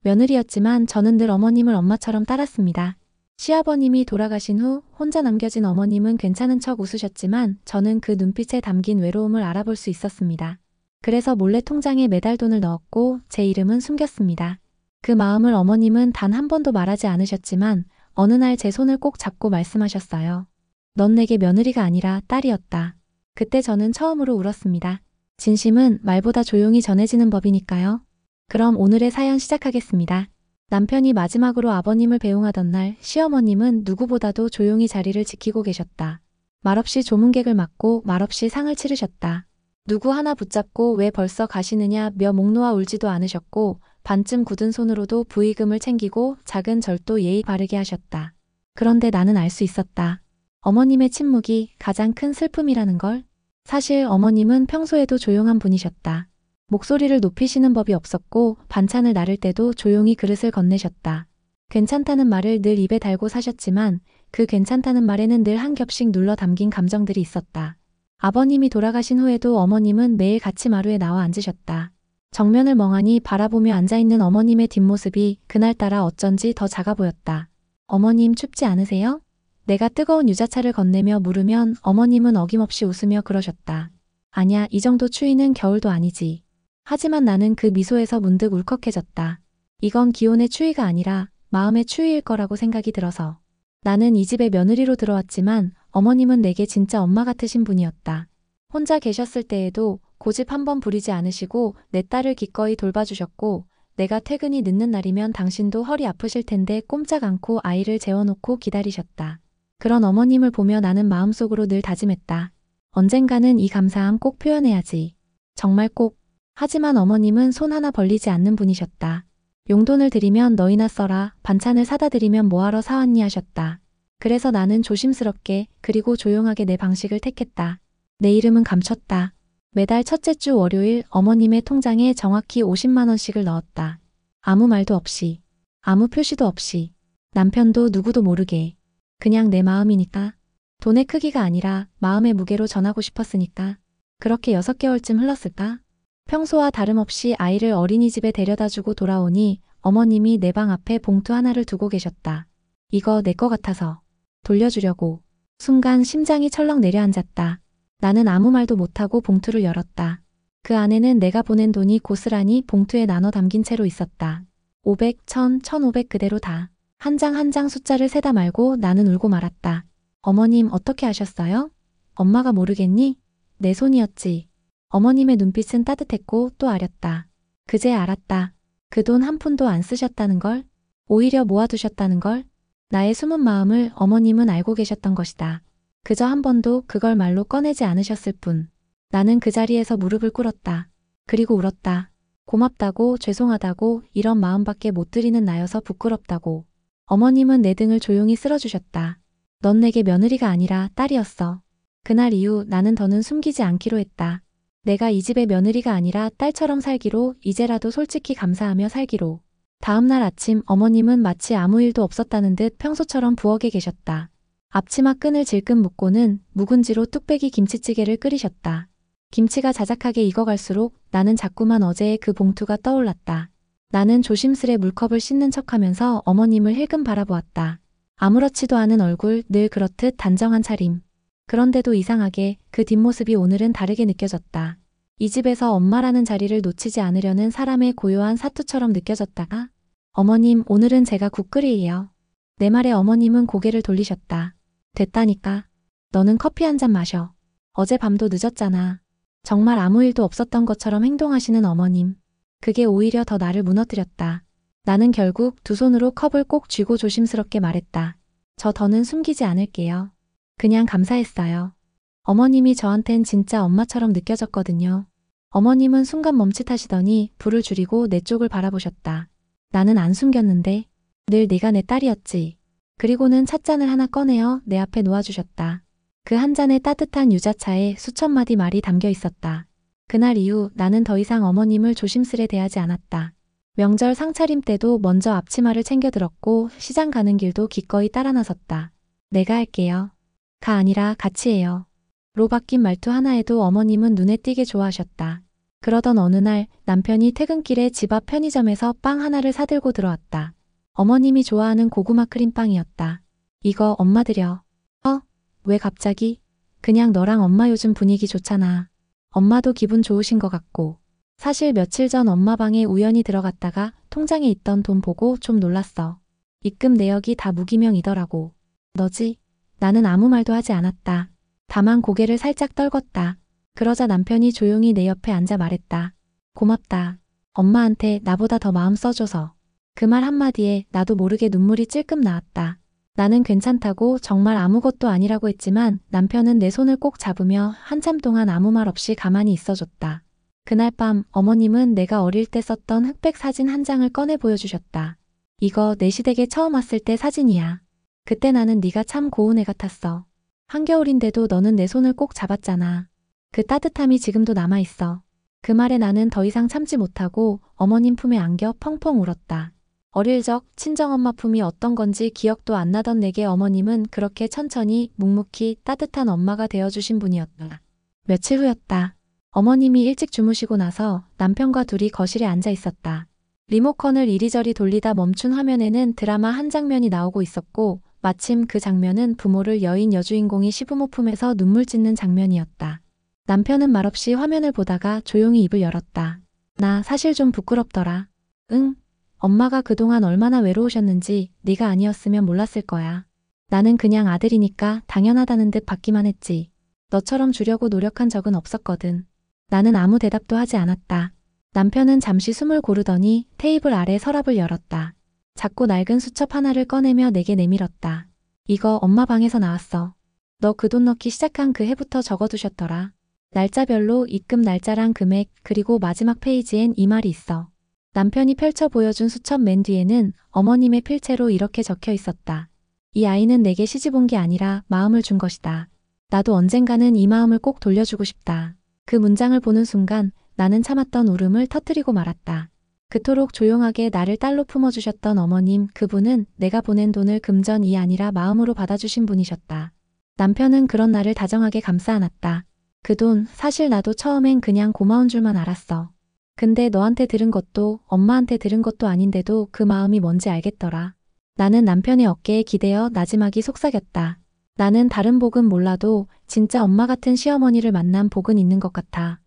며느리였지만 저는 늘 어머님을 엄마처럼 따랐습니다. 시아버님이 돌아가신 후 혼자 남겨진 어머님은 괜찮은 척 웃으셨지만 저는 그 눈빛에 담긴 외로움을 알아볼 수 있었습니다. 그래서 몰래 통장에 매달 돈을 넣었고 제 이름은 숨겼습니다. 그 마음을 어머님은 단 한 번도 말하지 않으셨지만 어느 날 제 손을 꼭 잡고 말씀하셨어요. 넌 내게 며느리가 아니라 딸이었다. 그때 저는 처음으로 울었습니다. 진심은 말보다 조용히 전해지는 법이니까요. 그럼 오늘의 사연 시작하겠습니다. 남편이 마지막으로 아버님을 배웅하던 날 시어머님은 누구보다도 조용히 자리를 지키고 계셨다. 말없이 조문객을 맞고 말없이 상을 치르셨다. 누구 하나 붙잡고 왜 벌써 가시느냐며 목 놓아 울지도 않으셨고 반쯤 굳은 손으로도 부의금을 챙기고 작은 절도 예의 바르게 하셨다. 그런데 나는 알 수 있었다. 어머님의 침묵이 가장 큰 슬픔이라는 걸. 사실 어머님은 평소에도 조용한 분이셨다. 목소리를 높이시는 법이 없었고 반찬을 나를 때도 조용히 그릇을 건네셨다. 괜찮다는 말을 늘 입에 달고 사셨지만 그 괜찮다는 말에는 늘 한 겹씩 눌러 담긴 감정들이 있었다. 아버님이 돌아가신 후에도 어머님은 매일 같이 마루에 나와 앉으셨다. 정면을 멍하니 바라보며 앉아있는 어머님의 뒷모습이 그날따라 어쩐지 더 작아 보였다. 어머님 춥지 않으세요? 내가 뜨거운 유자차를 건네며 물으면 어머님은 어김없이 웃으며 그러셨다. 아냐, 이 정도 추위는 겨울도 아니지. 하지만 나는 그 미소에서 문득 울컥해졌다. 이건 기온의 추위가 아니라 마음의 추위일 거라고 생각이 들어서. 나는 이 집에 며느리로 들어왔지만 어머님은 내게 진짜 엄마 같으신 분이었다. 혼자 계셨을 때에도 고집 한번 부리지 않으시고 내 딸을 기꺼이 돌봐주셨고 내가 퇴근이 늦는 날이면 당신도 허리 아프실 텐데 꼼짝 않고 아이를 재워놓고 기다리셨다. 그런 어머님을 보며 나는 마음속으로 늘 다짐했다. 언젠가는 이 감사함 꼭 표현해야지. 정말 꼭. 하지만 어머님은 손 하나 벌리지 않는 분이셨다. 용돈을 드리면 너희나 써라, 반찬을 사다 드리면 뭐하러 사왔니 하셨다. 그래서 나는 조심스럽게 그리고 조용하게 내 방식을 택했다. 내 이름은 감췄다. 매달 첫째 주 월요일 어머님의 통장에 정확히 50만 원씩을 넣었다. 아무 말도 없이, 아무 표시도 없이, 남편도 누구도 모르게. 그냥 내 마음이니까. 돈의 크기가 아니라 마음의 무게로 전하고 싶었으니까. 그렇게 6개월쯤 흘렀을까? 평소와 다름없이 아이를 어린이집에 데려다주고 돌아오니 어머님이 내 방 앞에 봉투 하나를 두고 계셨다. 이거 내 거 같아서 돌려주려고. 순간 심장이 철렁 내려앉았다. 나는 아무 말도 못하고 봉투를 열었다. 그 안에는 내가 보낸 돈이 고스란히 봉투에 나눠 담긴 채로 있었다. 500, 1000, 1500 그대로 다. 한 장 한 장 숫자를 세다 말고 나는 울고 말았다. 어머님 어떻게 아셨어요? 엄마가 모르겠니? 내 손이었지. 어머님의 눈빛은 따뜻했고 또 아렸다. 그제 알았다. 그 돈 한 푼도 안 쓰셨다는 걸? 오히려 모아두셨다는 걸? 나의 숨은 마음을 어머님은 알고 계셨던 것이다. 그저 한 번도 그걸 말로 꺼내지 않으셨을 뿐. 나는 그 자리에서 무릎을 꿇었다. 그리고 울었다. 고맙다고, 죄송하다고, 이런 마음밖에 못 드리는 나여서 부끄럽다고. 어머님은 내 등을 조용히 쓸어주셨다. 넌 내게 며느리가 아니라 딸이었어. 그날 이후 나는 더는 숨기지 않기로 했다. 내가 이 집의 며느리가 아니라 딸처럼 살기로, 이제라도 솔직히 감사하며 살기로. 다음날 아침 어머님은 마치 아무 일도 없었다는 듯 평소처럼 부엌에 계셨다. 앞치마 끈을 질끈 묶고는 묵은지로 뚝배기 김치찌개를 끓이셨다. 김치가 자작하게 익어갈수록 나는 자꾸만 어제의 그 봉투가 떠올랐다. 나는 조심스레 물컵을 씻는 척하면서 어머님을 힐끔 바라보았다. 아무렇지도 않은 얼굴, 늘 그렇듯 단정한 차림. 그런데도 이상하게 그 뒷모습이 오늘은 다르게 느껴졌다. 이 집에서 엄마라는 자리를 놓치지 않으려는 사람의 고요한 사투처럼 느껴졌다가 어머님 오늘은 제가 국 끓이에요. 내 말에 어머님은 고개를 돌리셨다. 됐다니까. 너는 커피 한 잔 마셔. 어젯밤도 늦었잖아. 정말 아무 일도 없었던 것처럼 행동하시는 어머님. 그게 오히려 더 나를 무너뜨렸다. 나는 결국 두 손으로 컵을 꼭 쥐고 조심스럽게 말했다. 저 더는 숨기지 않을게요. 그냥 감사했어요. 어머님이 저한텐 진짜 엄마처럼 느껴졌거든요. 어머님은 순간 멈칫하시더니 불을 줄이고 내 쪽을 바라보셨다. 나는 안 숨겼는데. 늘 네가 내 딸이었지. 그리고는 찻잔을 하나 꺼내어 내 앞에 놓아주셨다. 그 한 잔의 따뜻한 유자차에 수천 마디 말이 담겨 있었다. 그날 이후 나는 더 이상 어머님을 조심스레 대하지 않았다. 명절 상차림 때도 먼저 앞치마를 챙겨 들었고 시장 가는 길도 기꺼이 따라 나섰다. 내가 할게요. 가 아니라 같이 해요. 로 바뀐 말투 하나에도 어머님은 눈에 띄게 좋아하셨다. 그러던 어느 날 남편이 퇴근길에 집 앞 편의점에서 빵 하나를 사들고 들어왔다. 어머님이 좋아하는 고구마 크림빵이었다. 이거 엄마 드려. 왜 갑자기? 그냥 너랑 엄마 요즘 분위기 좋잖아. 엄마도 기분 좋으신 것 같고. 사실 며칠 전 엄마 방에 우연히 들어갔다가 통장에 있던 돈 보고 좀 놀랐어. 입금 내역이 다 무기명이더라고. 너지? 나는 아무 말도 하지 않았다. 다만 고개를 살짝 떨궜다. 그러자 남편이 조용히 내 옆에 앉아 말했다. 고맙다. 엄마한테 나보다 더 마음 써줘서. 그 말 한마디에 나도 모르게 눈물이 찔끔 나왔다. 나는 괜찮다고 정말 아무것도 아니라고 했지만 남편은 내 손을 꼭 잡으며 한참 동안 아무 말 없이 가만히 있어줬다. 그날 밤 어머님은 내가 어릴 때 썼던 흑백 사진 한 장을 꺼내 보여주셨다. 이거 내 시댁에 처음 왔을 때 사진이야. 그때 나는 네가 참 고운 애 같았어. 한겨울인데도 너는 내 손을 꼭 잡았잖아. 그 따뜻함이 지금도 남아있어. 그 말에 나는 더 이상 참지 못하고 어머님 품에 안겨 펑펑 울었다. 어릴 적 친정엄마 품이 어떤 건지 기억도 안 나던 내게 어머님은 그렇게 천천히 묵묵히 따뜻한 엄마가 되어주신 분이었다. 며칠 후였다. 어머님이 일찍 주무시고 나서 남편과 둘이 거실에 앉아 있었다. 리모컨을 이리저리 돌리다 멈춘 화면에는 드라마 한 장면이 나오고 있었고 마침 그 장면은 부모를 여인 여주인공이 시부모 품에서 눈물 짓는 장면이었다. 남편은 말없이 화면을 보다가 조용히 입을 열었다. 나 사실 좀 부끄럽더라. 응? 엄마가 그동안 얼마나 외로우셨는지 네가 아니었으면 몰랐을 거야. 나는 그냥 아들이니까 당연하다는 듯 받기만 했지. 너처럼 주려고 노력한 적은 없었거든. 나는 아무 대답도 하지 않았다. 남편은 잠시 숨을 고르더니 테이블 아래 서랍을 열었다. 작고 낡은 수첩 하나를 꺼내며 내게 내밀었다. 이거 엄마 방에서 나왔어. 너 그 돈 넣기 시작한 그 해부터 적어두셨더라. 날짜별로 입금 날짜랑 금액 그리고 마지막 페이지엔 이 말이 있어. 남편이 펼쳐 보여준 수첩 맨 뒤에는 어머님의 필체로 이렇게 적혀 있었다. 이 아이는 내게 시집 온 게 아니라 마음을 준 것이다. 나도 언젠가는 이 마음을 꼭 돌려주고 싶다. 그 문장을 보는 순간 나는 참았던 울음을 터뜨리고 말았다. 그토록 조용하게 나를 딸로 품어주셨던 어머님, 그분은 내가 보낸 돈을 금전이 아니라 마음으로 받아주신 분이셨다. 남편은 그런 나를 다정하게 감싸 안았다. 그 돈 사실 나도 처음엔 그냥 고마운 줄만 알았어. 근데 너한테 들은 것도 엄마한테 들은 것도 아닌데도 그 마음이 뭔지 알겠더라. 나는 남편의 어깨에 기대어 나지막이 속삭였다. 나는 다른 복은 몰라도 진짜 엄마 같은 시어머니를 만난 복은 있는 것 같아.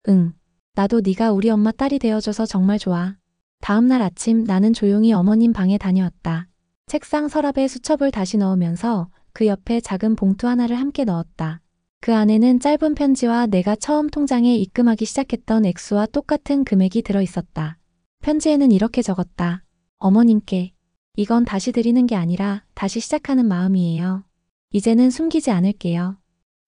응. 나도 네가 우리 엄마 딸이 되어줘서 정말 좋아. 다음 날 아침 나는 조용히 어머님 방에 다녀왔다. 책상 서랍에 수첩을 다시 넣으면서 그 옆에 작은 봉투 하나를 함께 넣었다. 그 안에는 짧은 편지와 내가 처음 통장에 입금하기 시작했던 액수와 똑같은 금액이 들어있었다. 편지에는 이렇게 적었다. 어머님께. 이건 다시 드리는 게 아니라 다시 시작하는 마음이에요. 이제는 숨기지 않을게요.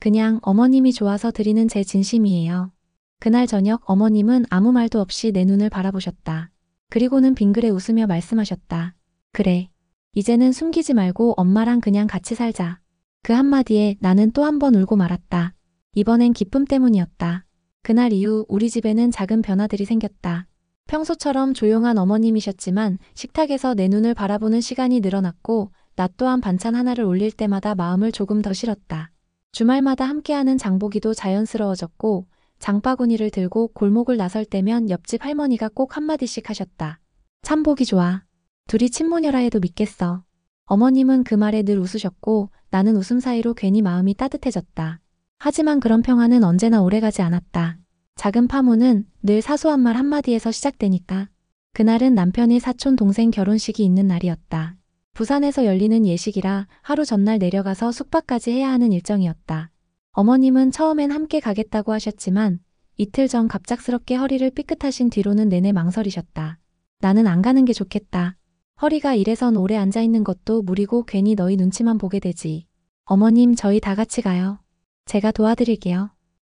그냥 어머님이 좋아서 드리는 제 진심이에요. 그날 저녁 어머님은 아무 말도 없이 내 눈을 바라보셨다. 그리고는 빙그레 웃으며 말씀하셨다. 그래. 이제는 숨기지 말고 엄마랑 그냥 같이 살자. 그 한마디에 나는 또 한 번 울고 말았다. 이번엔 기쁨 때문이었다. 그날 이후 우리 집에는 작은 변화들이 생겼다. 평소처럼 조용한 어머님이셨지만 식탁에서 내 눈을 바라보는 시간이 늘어났고 나 또한 반찬 하나를 올릴 때마다 마음을 조금 더 실었다. 주말마다 함께하는 장보기도 자연스러워졌고 장바구니를 들고 골목을 나설 때면 옆집 할머니가 꼭 한마디씩 하셨다. 참 보기 좋아. 둘이 친모녀라 해도 믿겠어. 어머님은 그 말에 늘 웃으셨고 나는 웃음 사이로 괜히 마음이 따뜻해졌다. 하지만 그런 평화는 언제나 오래가지 않았다. 작은 파문은 늘 사소한 말 한마디에서 시작되니까. 그날은 남편의 사촌 동생 결혼식이 있는 날이었다. 부산에서 열리는 예식이라 하루 전날 내려가서 숙박까지 해야 하는 일정이었다. 어머님은 처음엔 함께 가겠다고 하셨지만 이틀 전 갑작스럽게 허리를 삐끗하신 뒤로는 내내 망설이셨다. 나는 안 가는 게 좋겠다. 허리가 이래선 오래 앉아있는 것도 무리고 괜히 너희 눈치만 보게 되지. 어머님 저희 다 같이 가요. 제가 도와드릴게요.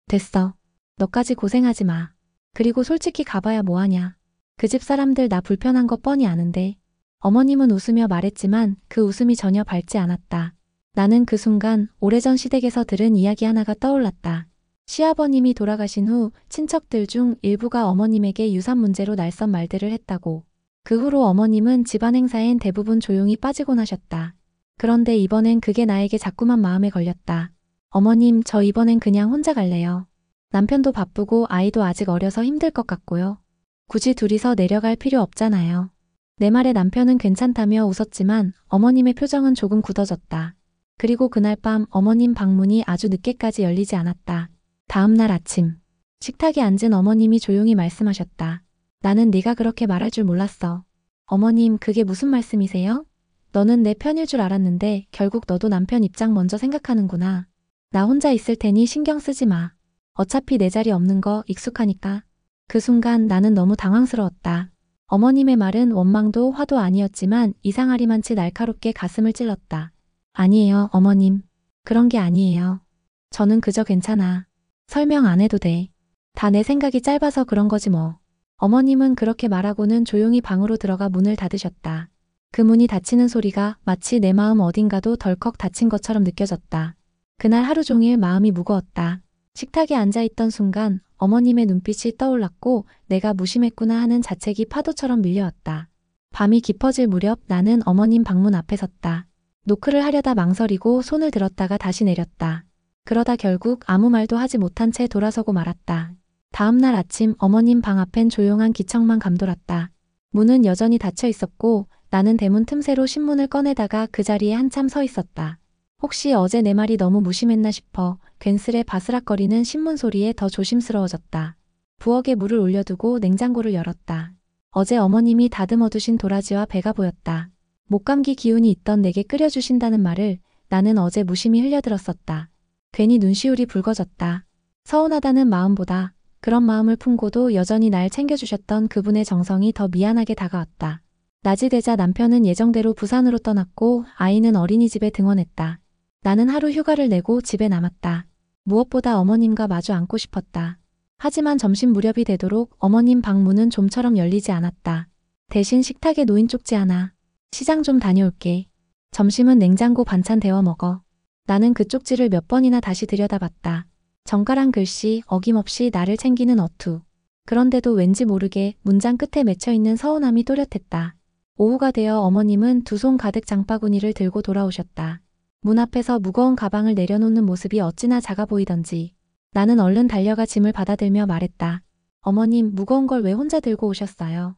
됐어. 너까지 고생하지 마. 그리고 솔직히 가봐야 뭐하냐. 그 집 사람들 나 불편한 거 뻔히 아는데. 어머님은 웃으며 말했지만 그 웃음이 전혀 밝지 않았다. 나는 그 순간 오래전 시댁에서 들은 이야기 하나가 떠올랐다. 시아버님이 돌아가신 후 친척들 중 일부가 어머님에게 유산 문제로 날선 말들을 했다고. 그 후로 어머님은 집안 행사엔 대부분 조용히 빠지곤 하셨다. 그런데 이번엔 그게 나에게 자꾸만 마음에 걸렸다. 어머님, 저 이번엔 그냥 혼자 갈래요. 남편도 바쁘고 아이도 아직 어려서 힘들 것 같고요. 굳이 둘이서 내려갈 필요 없잖아요. 내 말에 남편은 괜찮다며 웃었지만 어머님의 표정은 조금 굳어졌다. 그리고 그날 밤 어머님 방문이 아주 늦게까지 열리지 않았다. 다음 날 아침, 식탁에 앉은 어머님이 조용히 말씀하셨다. 나는 네가 그렇게 말할 줄 몰랐어. 어머님, 그게 무슨 말씀이세요? 너는 내 편일 줄 알았는데 결국 너도 남편 입장 먼저 생각하는구나. 나 혼자 있을 테니 신경 쓰지 마. 어차피 내 자리 없는 거 익숙하니까. 그 순간 나는 너무 당황스러웠다. 어머님의 말은 원망도 화도 아니었지만 이상하리만치 날카롭게 가슴을 찔렀다. 아니에요, 어머님. 그런 게 아니에요. 저는 그저 괜찮아. 설명 안 해도 돼. 다 내 생각이 짧아서 그런 거지 뭐. 어머님은 그렇게 말하고는 조용히 방으로 들어가 문을 닫으셨다. 그 문이 닫히는 소리가 마치 내 마음 어딘가도 덜컥 닫힌 것처럼 느껴졌다. 그날 하루 종일 마음이 무거웠다. 식탁에 앉아있던 순간 어머님의 눈빛이 떠올랐고 내가 무심했구나 하는 자책이 파도처럼 밀려왔다. 밤이 깊어질 무렵 나는 어머님 방문 앞에 섰다. 노크를 하려다 망설이고 손을 들었다가 다시 내렸다. 그러다 결국 아무 말도 하지 못한 채 돌아서고 말았다. 다음 날 아침 어머님 방 앞엔 조용한 기척만 감돌았다. 문은 여전히 닫혀 있었고 나는 대문 틈새로 신문을 꺼내다가 그 자리에 한참 서 있었다. 혹시 어제 내 말이 너무 무심했나 싶어 괜스레 바스락거리는 신문 소리에 더 조심스러워졌다. 부엌에 물을 올려두고 냉장고를 열었다. 어제 어머님이 다듬어두신 도라지와 배가 보였다. 목감기 기운이 있던 내게 끓여주신다는 말을 나는 어제 무심히 흘려들었었다. 괜히 눈시울이 붉어졌다. 서운하다는 마음보다 그런 마음을 품고도 여전히 날 챙겨주셨던 그분의 정성이 더 미안하게 다가왔다. 낮이 되자 남편은 예정대로 부산으로 떠났고 아이는 어린이집에 등원했다. 나는 하루 휴가를 내고 집에 남았다. 무엇보다 어머님과 마주 앉고 싶었다. 하지만 점심 무렵이 되도록 어머님 방문은 좀처럼 열리지 않았다. 대신 식탁에 놓인 쪽지 하나. 시장 좀 다녀올게. 점심은 냉장고 반찬 데워 먹어. 나는 그 쪽지를 몇 번이나 다시 들여다봤다. 정갈한 글씨, 어김없이 나를 챙기는 어투. 그런데도 왠지 모르게 문장 끝에 맺혀있는 서운함이 또렷했다. 오후가 되어 어머님은 두 손 가득 장바구니를 들고 돌아오셨다. 문 앞에서 무거운 가방을 내려놓는 모습이 어찌나 작아 보이던지. 나는 얼른 달려가 짐을 받아들며 말했다. 어머님, 무거운 걸 왜 혼자 들고 오셨어요?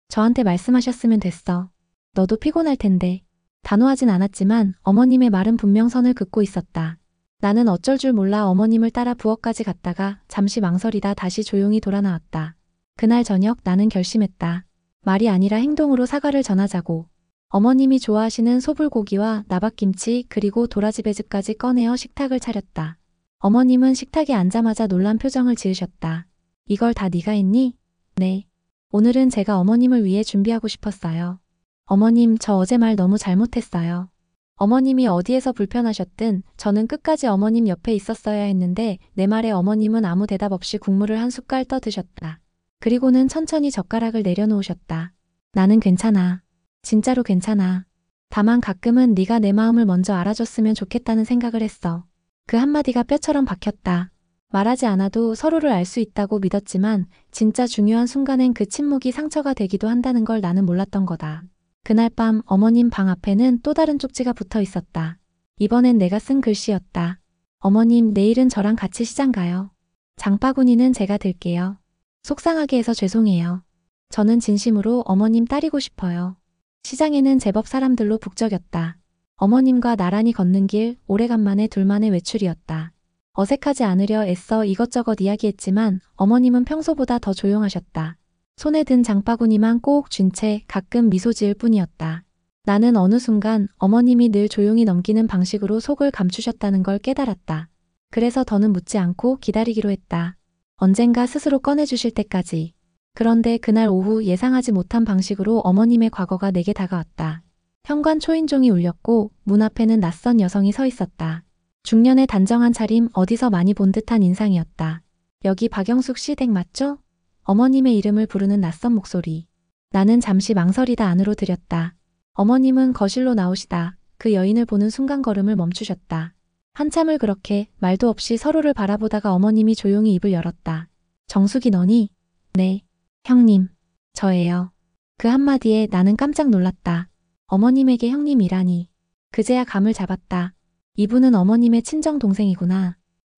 저한테 말씀하셨으면 됐어. 너도 피곤할 텐데. 단호하진 않았지만 어머님의 말은 분명 선을 긋고 있었다. 나는 어쩔 줄 몰라 어머님을 따라 부엌까지 갔다가 잠시 망설이다 다시 조용히 돌아 나왔다. 그날 저녁 나는 결심했다. 말이 아니라 행동으로 사과를 전하자고. 어머님이 좋아하시는 소불고기와 나박김치 그리고 도라지 배즙까지 꺼내어 식탁을 차렸다. 어머님은 식탁에 앉자마자 놀란 표정을 지으셨다. 이걸 다 네가 했니? 네. 오늘은 제가 어머님을 위해 준비하고 싶었어요. 어머님, 저 어제 말 너무 잘못했어요. 어머님이 어디에서 불편하셨든 저는 끝까지 어머님 옆에 있었어야 했는데 내 말에 어머님은 아무 대답 없이 국물을 한 숟갈 떠드셨다. 그리고는 천천히 젓가락을 내려놓으셨다. 나는 괜찮아. 진짜로 괜찮아. 다만 가끔은 네가 내 마음을 먼저 알아줬으면 좋겠다는 생각을 했어. 그 한마디가 뼈처럼 박혔다. 말하지 않아도 서로를 알 수 있다고 믿었지만 진짜 중요한 순간엔 그 침묵이 상처가 되기도 한다는 걸 나는 몰랐던 거다. 그날 밤 어머님 방 앞에는 또 다른 쪽지가 붙어 있었다. 이번엔 내가 쓴 글씨였다. 어머님, 내일은 저랑 같이 시장 가요. 장바구니는 제가 들게요. 속상하게 해서 죄송해요. 저는 진심으로 어머님 따리고 싶어요. 시장에는 제법 사람들로 북적였다. 어머님과 나란히 걷는 길, 오래간만에 둘만의 외출이었다. 어색하지 않으려 애써 이것저것 이야기했지만 어머님은 평소보다 더 조용하셨다. 손에 든 장바구니만 꼭 쥔 채 가끔 미소 지을 뿐이었다. 나는 어느 순간 어머님이 늘 조용히 넘기는 방식으로 속을 감추셨다는 걸 깨달았다. 그래서 더는 묻지 않고 기다리기로 했다. 언젠가 스스로 꺼내주실 때까지. 그런데 그날 오후 예상하지 못한 방식으로 어머님의 과거가 내게 다가왔다. 현관 초인종이 울렸고 문 앞에는 낯선 여성이 서 있었다. 중년의 단정한 차림, 어디서 많이 본 듯한 인상이었다. 여기 박영숙 씨 댁 맞죠? 어머님의 이름을 부르는 낯선 목소리. 나는 잠시 망설이다 안으로 들였다. 어머님은 거실로 나오시다 그 여인을 보는 순간 걸음을 멈추셨다. 한참을 그렇게 말도 없이 서로를 바라보다가 어머님이 조용히 입을 열었다. 정숙이 너니? 네. 형님. 저예요. 그 한마디에 나는 깜짝 놀랐다. 어머님에게 형님이라니. 그제야 감을 잡았다. 이분은 어머님의 친정 동생이구나.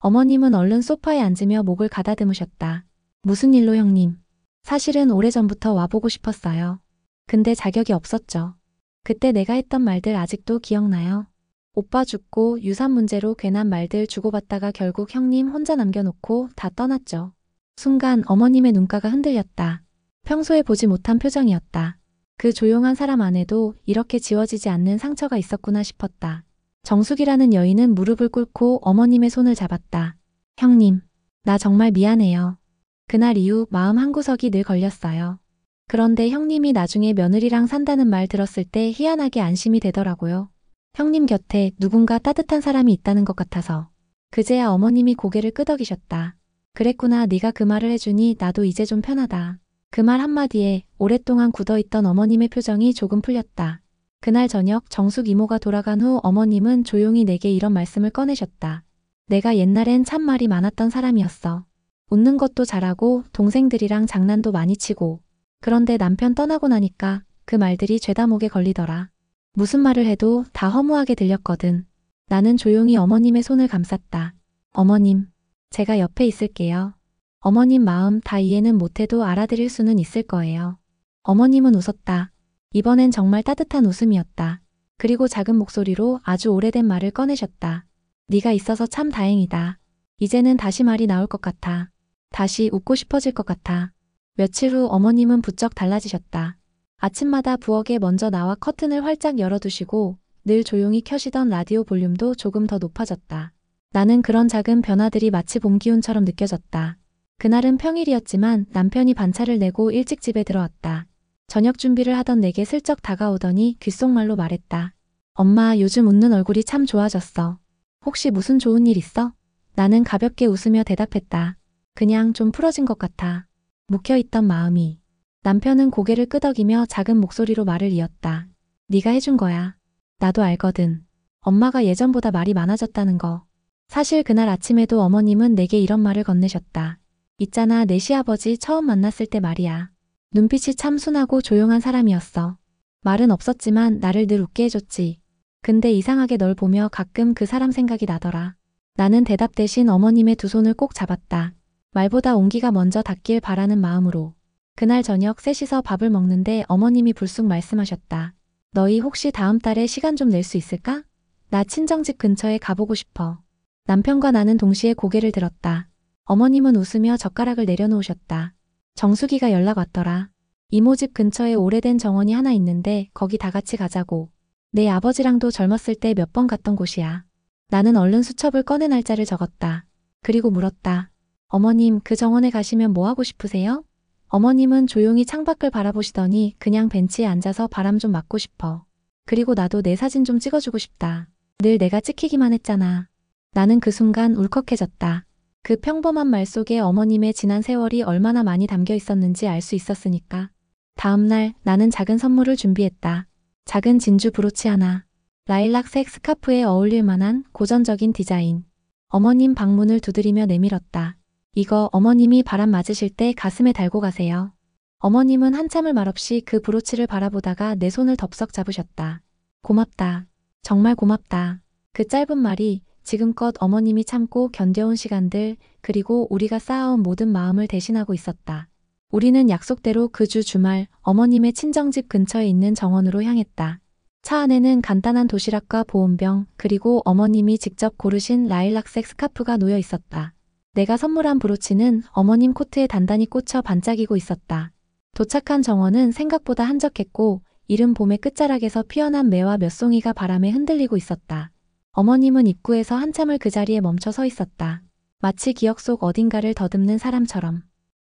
어머님은 얼른 소파에 앉으며 목을 가다듬으셨다. 무슨 일로 형님? 사실은 오래전부터 와보고 싶었어요. 근데 자격이 없었죠. 그때 내가 했던 말들 아직도 기억나요? 오빠 죽고 유산 문제로 괜한 말들 주고받다가 결국 형님 혼자 남겨놓고 다 떠났죠. 순간 어머님의 눈가가 흔들렸다. 평소에 보지 못한 표정이었다. 그 조용한 사람 안에도 이렇게 지워지지 않는 상처가 있었구나 싶었다. 정숙이라는 여인은 무릎을 꿇고 어머님의 손을 잡았다. 형님, 나 정말 미안해요. 그날 이후 마음 한구석이 늘 걸렸어요. 그런데 형님이 나중에 며느리랑 산다는 말 들었을 때 희한하게 안심이 되더라고요. 형님 곁에 누군가 따뜻한 사람이 있다는 것 같아서. 그제야 어머님이 고개를 끄덕이셨다. 그랬구나, 네가 그 말을 해주니 나도 이제 좀 편하다. 그 말 한마디에 오랫동안 굳어있던 어머님의 표정이 조금 풀렸다. 그날 저녁 정숙 이모가 돌아간 후 어머님은 조용히 내게 이런 말씀을 꺼내셨다. 내가 옛날엔 참 말이 많았던 사람이었어. 웃는 것도 잘하고 동생들이랑 장난도 많이 치고. 그런데 남편 떠나고 나니까 그 말들이 죄다 목에 걸리더라. 무슨 말을 해도 다 허무하게 들렸거든. 나는 조용히 어머님의 손을 감쌌다. 어머님, 제가 옆에 있을게요. 어머님 마음 다 이해는 못해도 알아들일 수는 있을 거예요. 어머님은 웃었다. 이번엔 정말 따뜻한 웃음이었다. 그리고 작은 목소리로 아주 오래된 말을 꺼내셨다. 네가 있어서 참 다행이다. 이제는 다시 말이 나올 것 같아. 다시 웃고 싶어질 것 같아. 며칠 후 어머님은 부쩍 달라지셨다. 아침마다 부엌에 먼저 나와 커튼을 활짝 열어두시고 늘 조용히 켜시던 라디오 볼륨도 조금 더 높아졌다. 나는 그런 작은 변화들이 마치 봄 기운처럼 느껴졌다. 그날은 평일이었지만 남편이 반차를 내고 일찍 집에 들어왔다. 저녁 준비를 하던 내게 슬쩍 다가오더니 귓속말로 말했다. 엄마, 요즘 웃는 얼굴이 참 좋아졌어. 혹시 무슨 좋은 일 있어? 나는 가볍게 웃으며 대답했다. 그냥 좀 풀어진 것 같아. 묵혀있던 마음이. 남편은 고개를 끄덕이며 작은 목소리로 말을 이었다. 네가 해준 거야. 나도 알거든. 엄마가 예전보다 말이 많아졌다는 거. 사실 그날 아침에도 어머님은 내게 이런 말을 건네셨다. 있잖아, 내 시아버지 처음 만났을 때 말이야. 눈빛이 참 순하고 조용한 사람이었어. 말은 없었지만 나를 늘 웃게 해줬지. 근데 이상하게 널 보며 가끔 그 사람 생각이 나더라. 나는 대답 대신 어머님의 두 손을 꼭 잡았다. 말보다 온기가 먼저 닿길 바라는 마음으로. 그날 저녁 셋이서 밥을 먹는데 어머님이 불쑥 말씀하셨다. 너희 혹시 다음 달에 시간 좀 낼 수 있을까? 나 친정집 근처에 가보고 싶어. 남편과 나는 동시에 고개를 들었다. 어머님은 웃으며 젓가락을 내려놓으셨다. 정수기가 연락 왔더라. 이모 집 근처에 오래된 정원이 하나 있는데 거기 다 같이 가자고. 내 아버지랑도 젊었을 때 몇 번 갔던 곳이야. 나는 얼른 수첩을 꺼내 날짜를 적었다. 그리고 물었다. 어머님, 그 정원에 가시면 뭐 하고 싶으세요? 어머님은 조용히 창밖을 바라보시더니 그냥 벤치에 앉아서 바람 좀 맞고 싶어. 그리고 나도 내 사진 좀 찍어주고 싶다. 늘 내가 찍히기만 했잖아. 나는 그 순간 울컥해졌다. 그 평범한 말 속에 어머님의 지난 세월이 얼마나 많이 담겨 있었는지 알 수 있었으니까. 다음 날 나는 작은 선물을 준비했다. 작은 진주 브로치 하나. 라일락색 스카프에 어울릴 만한 고전적인 디자인. 어머님 방문을 두드리며 내밀었다. 이거 어머님이 바람 맞으실 때 가슴에 달고 가세요. 어머님은 한참을 말없이 그 브로치를 바라보다가 내 손을 덥석 잡으셨다. 고맙다. 정말 고맙다. 그 짧은 말이 지금껏 어머님이 참고 견뎌온 시간들, 그리고 우리가 쌓아온 모든 마음을 대신하고 있었다. 우리는 약속대로 그 주 주말 어머님의 친정집 근처에 있는 정원으로 향했다. 차 안에는 간단한 도시락과 보온병, 그리고 어머님이 직접 고르신 라일락색 스카프가 놓여 있었다. 내가 선물한 브로치는 어머님 코트에 단단히 꽂혀 반짝이고 있었다. 도착한 정원은 생각보다 한적했고 이른 봄의 끝자락에서 피어난 매와 몇 송이가 바람에 흔들리고 있었다. 어머님은 입구에서 한참을 그 자리에 멈춰 서 있었다. 마치 기억 속 어딘가를 더듬는 사람처럼.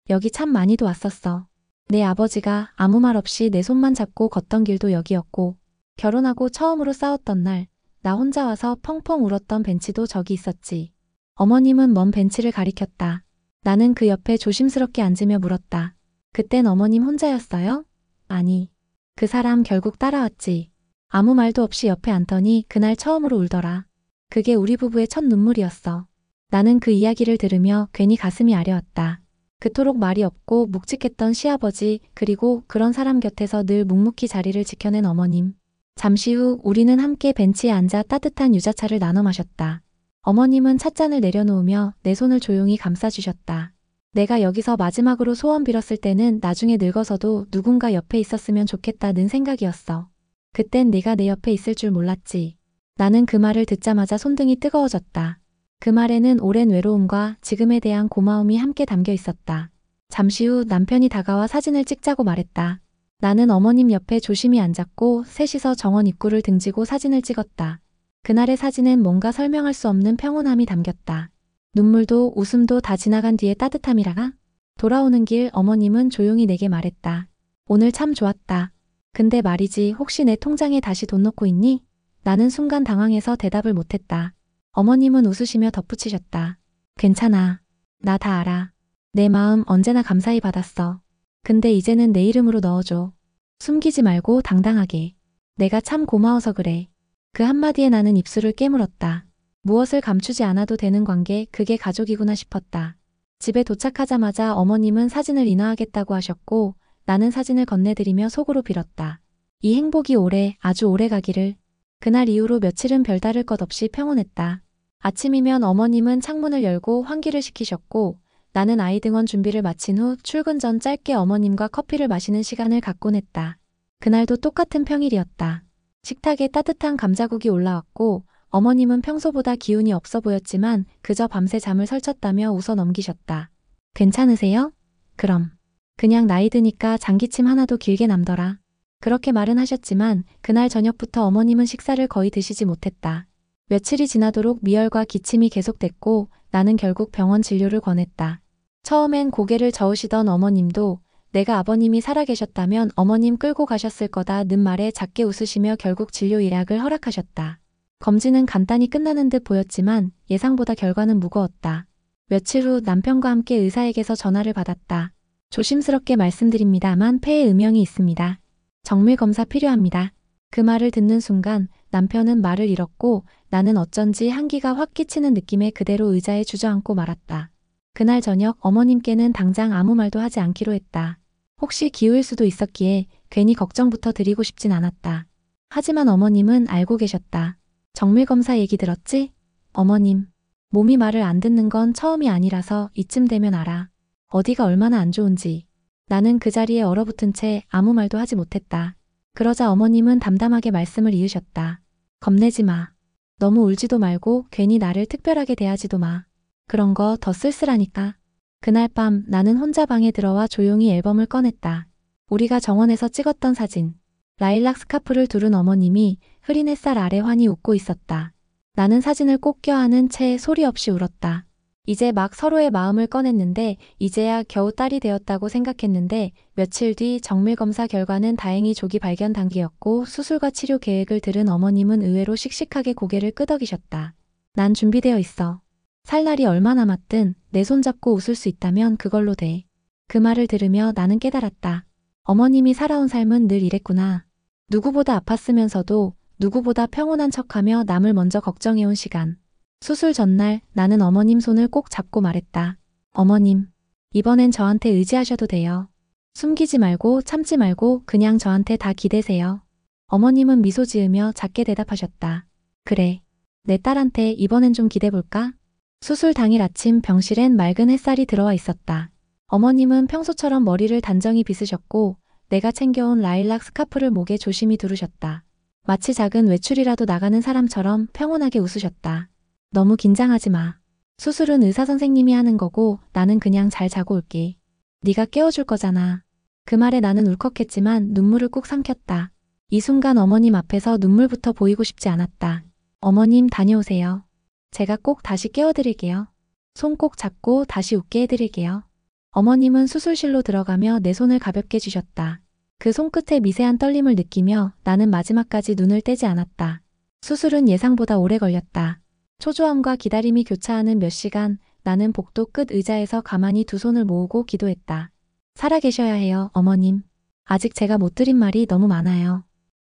여기 참 많이도 왔었어. 내 아버지가 아무 말 없이 내 손만 잡고 걷던 길도 여기였고, 결혼하고 처음으로 싸웠던 날, 나 혼자 와서 펑펑 울었던 벤치도 저기 있었지. 어머님은 먼 벤치를 가리켰다. 나는 그 옆에 조심스럽게 앉으며 물었다. 그땐 어머님 혼자였어요? 아니. 그 사람 결국 따라왔지. 아무 말도 없이 옆에 앉더니 그날 처음으로 울더라. 그게 우리 부부의 첫 눈물이었어. 나는 그 이야기를 들으며 괜히 가슴이 아려왔다. 그토록 말이 없고 묵직했던 시아버지, 그리고 그런 사람 곁에서 늘 묵묵히 자리를 지켜낸 어머님. 잠시 후 우리는 함께 벤치에 앉아 따뜻한 유자차를 나눠 마셨다. 어머님은 찻잔을 내려놓으며 내 손을 조용히 감싸주셨다. 내가 여기서 마지막으로 소원 빌었을 때는 나중에 늙어서도 누군가 옆에 있었으면 좋겠다는 생각이었어. 그땐 네가 내 옆에 있을 줄 몰랐지. 나는 그 말을 듣자마자 손등이 뜨거워졌다. 그 말에는 오랜 외로움과 지금에 대한 고마움이 함께 담겨 있었다. 잠시 후 남편이 다가와 사진을 찍자고 말했다. 나는 어머님 옆에 조심히 앉았고 셋이서 정원 입구를 등지고 사진을 찍었다. 그날의 사진엔 뭔가 설명할 수 없는 평온함이 담겼다. 눈물도 웃음도 다 지나간 뒤에 따뜻함이라가? 돌아오는 길 어머님은 조용히 내게 말했다. 오늘 참 좋았다. 근데 말이지 혹시 내 통장에 다시 돈 넣고 있니? 나는 순간 당황해서 대답을 못했다. 어머님은 웃으시며 덧붙이셨다. 괜찮아. 나 다 알아. 내 마음 언제나 감사히 받았어. 근데 이제는 내 이름으로 넣어줘. 숨기지 말고 당당하게. 내가 참 고마워서 그래. 그 한마디에 나는 입술을 깨물었다. 무엇을 감추지 않아도 되는 관계, 그게 가족이구나 싶었다. 집에 도착하자마자 어머님은 사진을 인화하겠다고 하셨고 나는 사진을 건네드리며 속으로 빌었다. 이 행복이 오래, 아주 오래 가기를. 그날 이후로 며칠은 별다를 것 없이 평온했다. 아침이면 어머님은 창문을 열고 환기를 시키셨고 나는 아이 등원 준비를 마친 후 출근 전 짧게 어머님과 커피를 마시는 시간을 갖곤 했다. 그날도 똑같은 평일이었다. 식탁에 따뜻한 감자국이 올라왔고 어머님은 평소보다 기운이 없어 보였지만 그저 밤새 잠을 설쳤다며 웃어 넘기셨다. 괜찮으세요? 그럼. 그냥 나이 드니까 장기침 하나도 길게 남더라. 그렇게 말은 하셨지만 그날 저녁부터 어머님은 식사를 거의 드시지 못했다. 며칠이 지나도록 미열과 기침이 계속됐고 나는 결국 병원 진료를 권했다. 처음엔 고개를 저으시던 어머님도 내가 아버님이 살아계셨다면 어머님 끌고 가셨을 거다는 말에 작게 웃으시며 결국 진료 예약을 허락하셨다. 검진은 간단히 끝나는 듯 보였지만 예상보다 결과는 무거웠다. 며칠 후 남편과 함께 의사에게서 전화를 받았다. 조심스럽게 말씀드립니다만 폐에 음영이 있습니다. 정밀 검사 필요합니다. 그 말을 듣는 순간 남편은 말을 잃었고 나는 어쩐지 한기가 확 끼치는 느낌에 그대로 의자에 주저앉고 말았다. 그날 저녁 어머님께는 당장 아무 말도 하지 않기로 했다. 혹시 기우일 수도 있었기에 괜히 걱정부터 드리고 싶진 않았다. 하지만 어머님은 알고 계셨다. 정밀검사 얘기 들었지? 어머님, 몸이 말을 안 듣는 건 처음이 아니라서 이쯤 되면 알아. 어디가 얼마나 안 좋은지. 나는 그 자리에 얼어붙은 채 아무 말도 하지 못했다. 그러자 어머님은 담담하게 말씀을 이으셨다. 겁내지 마. 너무 울지도 말고 괜히 나를 특별하게 대하지도 마. 그런 거 더 쓸쓸하니까. 그날 밤 나는 혼자 방에 들어와 조용히 앨범을 꺼냈다. 우리가 정원에서 찍었던 사진. 라일락 스카프를 두른 어머님이 흐린 햇살 아래 환히 웃고 있었다. 나는 사진을 꼭 껴안은 채 소리 없이 울었다. 이제 막 서로의 마음을 꺼냈는데 이제야 겨우 딸이 되었다고 생각했는데 며칠 뒤 정밀검사 결과는 다행히 조기 발견 단계였고 수술과 치료 계획을 들은 어머님은 의외로 씩씩하게 고개를 끄덕이셨다. 난 준비되어 있어. 살 날이 얼마 남았든 내 손 잡고 웃을 수 있다면 그걸로 돼. 그 말을 들으며 나는 깨달았다. 어머님이 살아온 삶은 늘 이랬구나. 누구보다 아팠으면서도 누구보다 평온한 척하며 남을 먼저 걱정해온 시간. 수술 전날 나는 어머님 손을 꼭 잡고 말했다. 어머님, 이번엔 저한테 의지하셔도 돼요. 숨기지 말고 참지 말고 그냥 저한테 다 기대세요. 어머님은 미소 지으며 작게 대답하셨다. 그래, 내 딸한테 이번엔 좀 기대볼까? 수술 당일 아침 병실엔 맑은 햇살이 들어와 있었다. 어머님은 평소처럼 머리를 단정히 빗으셨고 내가 챙겨온 라일락 스카프를 목에 조심히 두르셨다. 마치 작은 외출이라도 나가는 사람처럼 평온하게 웃으셨다. 너무 긴장하지 마. 수술은 의사 선생님이 하는 거고 나는 그냥 잘 자고 올게. 네가 깨워줄 거잖아. 그 말에 나는 울컥했지만 눈물을 꾹 삼켰다. 이 순간 어머님 앞에서 눈물부터 보이고 싶지 않았다. 어머님 다녀오세요. 제가 꼭 다시 깨워드릴게요. 손 꼭 잡고 다시 웃게 해드릴게요. 어머님은 수술실로 들어가며 내 손을 가볍게 쥐셨다. 그 손끝의 미세한 떨림을 느끼며 나는 마지막까지 눈을 떼지 않았다. 수술은 예상보다 오래 걸렸다. 초조함과 기다림이 교차하는 몇 시간, 나는 복도 끝 의자에서 가만히 두 손을 모으고 기도했다. 살아계셔야 해요, 어머님. 아직 제가 못 드린 말이 너무 많아요.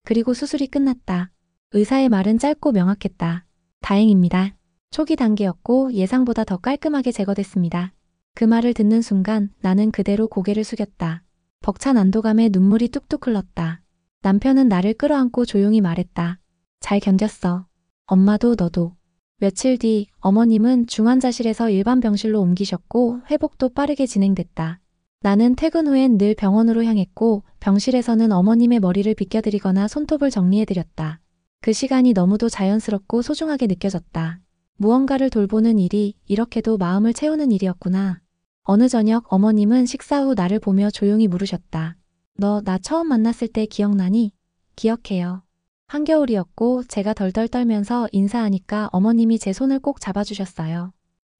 그리고 수술이 끝났다. 의사의 말은 짧고 명확했다. 다행입니다. 초기 단계였고 예상보다 더 깔끔하게 제거됐습니다. 그 말을 듣는 순간 나는 그대로 고개를 숙였다. 벅찬 안도감에 눈물이 뚝뚝 흘렀다. 남편은 나를 끌어안고 조용히 말했다. 잘 견뎠어. 엄마도 너도. 며칠 뒤 어머님은 중환자실에서 일반 병실로 옮기셨고 회복도 빠르게 진행됐다. 나는 퇴근 후엔 늘 병원으로 향했고 병실에서는 어머님의 머리를 빗겨드리거나 손톱을 정리해드렸다. 그 시간이 너무도 자연스럽고 소중하게 느껴졌다. 무언가를 돌보는 일이 이렇게도 마음을 채우는 일이었구나. 어느 저녁 어머님은 식사 후 나를 보며 조용히 물으셨다. 너 나 처음 만났을 때 기억나니? 기억해요. 한겨울이었고 제가 덜덜 떨면서 인사하니까 어머님이 제 손을 꼭 잡아주셨어요.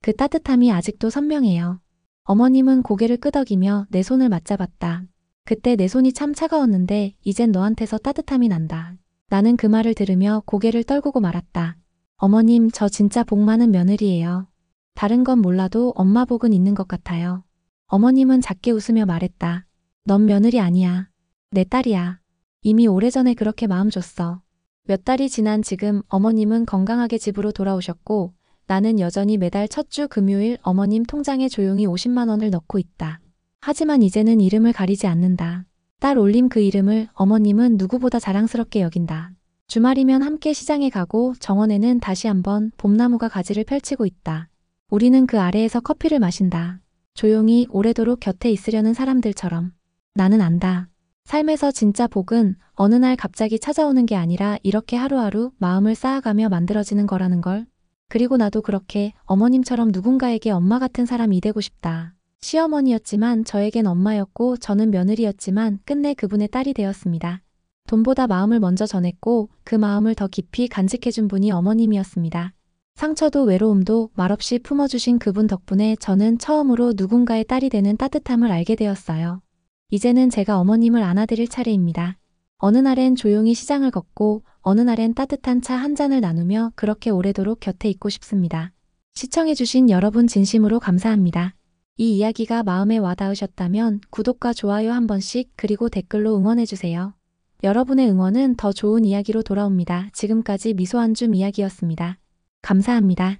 그 따뜻함이 아직도 선명해요. 어머님은 고개를 끄덕이며 내 손을 맞잡았다. 그때 내 손이 참 차가웠는데 이젠 너한테서 따뜻함이 난다. 나는 그 말을 들으며 고개를 떨구고 말았다. 어머님, 저 진짜 복 많은 며느리예요. 다른 건 몰라도 엄마 복은 있는 것 같아요. 어머님은 작게 웃으며 말했다. 넌 며느리 아니야. 내 딸이야. 이미 오래전에 그렇게 마음 줬어. 몇 달이 지난 지금 어머님은 건강하게 집으로 돌아오셨고 나는 여전히 매달 첫 주 금요일 어머님 통장에 조용히 50만 원을 넣고 있다. 하지만 이제는 이름을 가리지 않는다. 딸 올림 그 이름을 어머님은 누구보다 자랑스럽게 여긴다. 주말이면 함께 시장에 가고 정원에는 다시 한번 봄나무가 가지를 펼치고 있다. 우리는 그 아래에서 커피를 마신다. 조용히 오래도록 곁에 있으려는 사람들처럼. 나는 안다. 삶에서 진짜 복은 어느 날 갑자기 찾아오는 게 아니라 이렇게 하루하루 마음을 쌓아가며 만들어지는 거라는 걸. 그리고 나도 그렇게 어머님처럼 누군가에게 엄마 같은 사람이 되고 싶다. 시어머니였지만 저에겐 엄마였고 저는 며느리였지만 끝내 그분의 딸이 되었습니다. 돈보다 마음을 먼저 전했고 그 마음을 더 깊이 간직해준 분이 어머님이었습니다. 상처도 외로움도 말없이 품어주신 그분 덕분에 저는 처음으로 누군가의 딸이 되는 따뜻함을 알게 되었어요. 이제는 제가 어머님을 안아드릴 차례입니다. 어느 날엔 조용히 시장을 걷고 어느 날엔 따뜻한 차 한 잔을 나누며 그렇게 오래도록 곁에 있고 싶습니다. 시청해주신 여러분 진심으로 감사합니다. 이 이야기가 마음에 와닿으셨다면 구독과 좋아요 한 번씩 그리고 댓글로 응원해주세요. 여러분의 응원은 더 좋은 이야기로 돌아옵니다. 지금까지 미소 한 줌 이야기였습니다. 감사합니다.